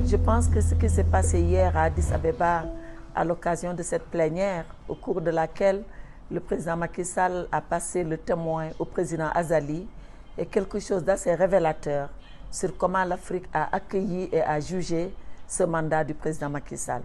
Je pense que ce qui s'est passé hier à Addis Abeba, à l'occasion de cette plénière, au cours de laquelle le président Macky Sall a passé le témoin au président Azali, est quelque chose d'assez révélateur sur comment l'Afrique a accueilli et a jugé ce mandat du président Macky Sall.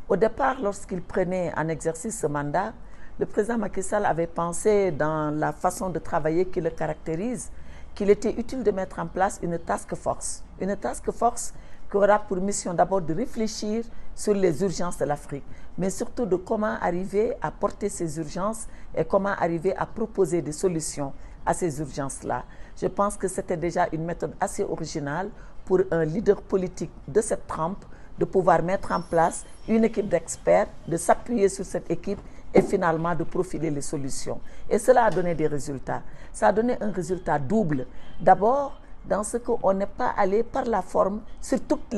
Au départ, lorsqu'il prenait en exercice ce mandat, le président Macky Sall avait pensé, dans la façon de travailler qui le caractérise, qu'il était utile de mettre en place une task force. Une task force qui aura pour mission d'abord de réfléchir sur les urgences de l'Afrique, mais surtout de comment arriver à porter ces urgences et comment arriver à proposer des solutions à ces urgences-là. Je pense que c'était déjà une méthode assez originale pour un leader politique de cette trempe de pouvoir mettre en place une équipe d'experts, de s'appuyer sur cette équipe et finalement de profiler les solutions. Et cela a donné des résultats. Ça a donné un résultat double. D'abord, dans ce qu'on n'est pas allé par la forme sur toutes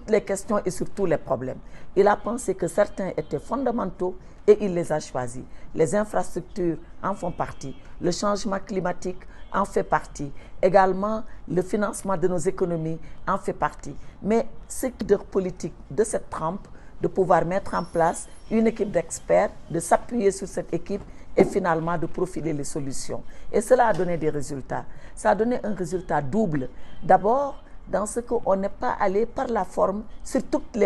les questions et sur tous les problèmes. Il a pensé que certains étaient fondamentaux et il les a choisis. Les infrastructures en font partie. Le changement climatique en fait partie. Également, le financement de nos économies en fait partie. Mais ce leader politique de cette trempe, de pouvoir mettre en place une équipe d'experts, de s'appuyer sur cette équipe et finalement de profiler les solutions. Et cela a donné des résultats. Ça a donné un résultat double. D'abord, dans ce qu'on n'est pas allé par la forme sur toutes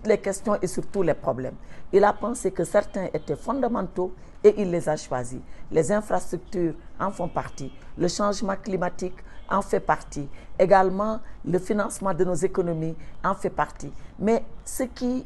les questions et sur tous les problèmes. Il a pensé que certains étaient fondamentaux et il les a choisis. Les infrastructures en font partie. Le changement climatique en fait partie. Également, le financement de nos économies en fait partie. Mais ce qui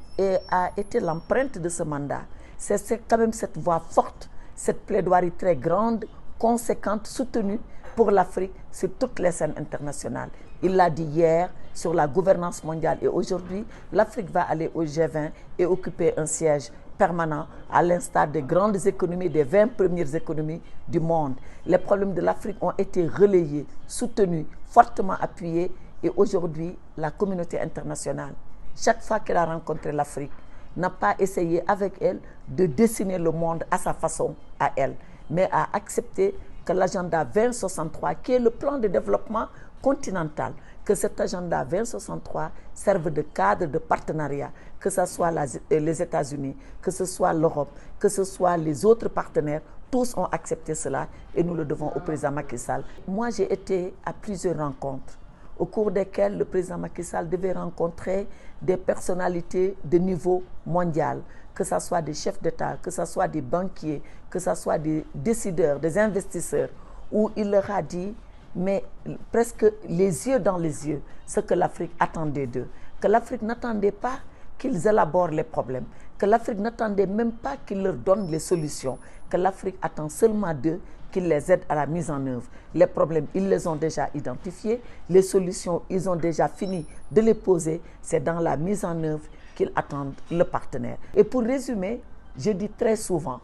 a été l'empreinte de ce mandat, c'est quand même cette voix forte, cette plaidoirie très grande, conséquente, soutenue pour l'Afrique sur toutes les scènes internationales. Il l'a dit hier sur la gouvernance mondiale et aujourd'hui, l'Afrique va aller au G20 et occuper un siège permanent à l'instar des grandes économies, des 20 premières économies du monde. Les problèmes de l'Afrique ont été relayés, soutenus, fortement appuyés et aujourd'hui, la communauté internationale, chaque fois qu'elle a rencontré l'Afrique, n'a pas essayé avec elle de dessiner le monde à sa façon, à elle, mais a accepté que l'agenda 2063, qui est le plan de développement continental, que cet agenda 2063 serve de cadre de partenariat, que ce soit les États-Unis, que ce soit l'Europe, que ce soit les autres partenaires, tous ont accepté cela et nous le devons au président Macky Sall. Moi, j'ai été à plusieurs rencontres au cours desquelles le président Macky Sall devait rencontrer des personnalités de niveau mondial, que ce soit des chefs d'État, que ce soit des banquiers, que ce soit des décideurs, des investisseurs, où il leur a dit, mais presque les yeux dans les yeux, ce que l'Afrique attendait d'eux. Que l'Afrique n'attendait pas qu'ils élaborent les problèmes, que l'Afrique n'attendait même pas qu'ils leur donnent les solutions, que l'Afrique attend seulement d'eux qu'ils les aident à la mise en œuvre. Les problèmes, ils les ont déjà identifiés, les solutions, ils ont déjà fini de les poser, c'est dans la mise en œuvre qu'ils attendent le partenaire. Et pour résumer, je dis très souvent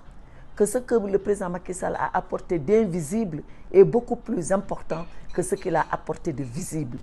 que ce que le président Macky Sall a apporté d'invisible est beaucoup plus important que ce qu'il a apporté de visible.